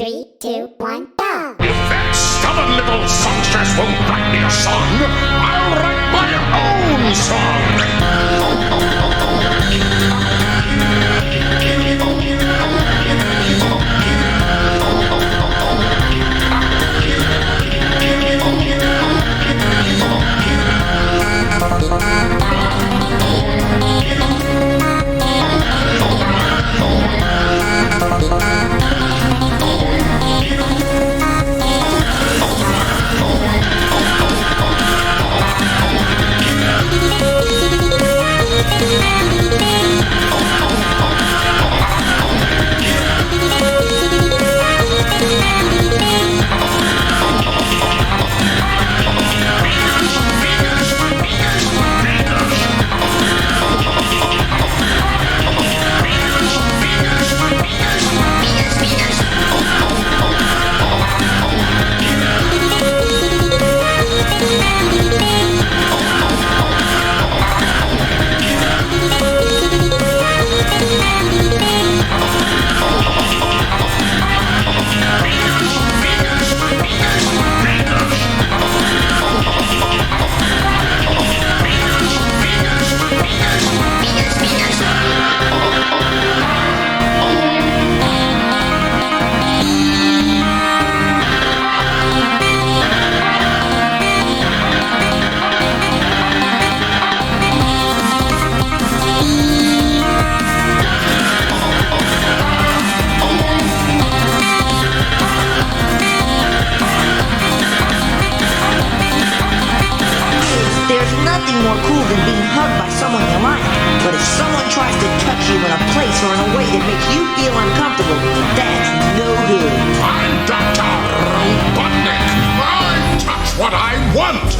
3, 2, 1, go! If that stubborn little songstress won't write me a song, I'll write my own song! There's nothing more cool than being hugged by someone you like. But if someone tries to touch you in a place or in a way that makes you feel uncomfortable, that's no good. I'm Dr. Robotnik. I touch what I want!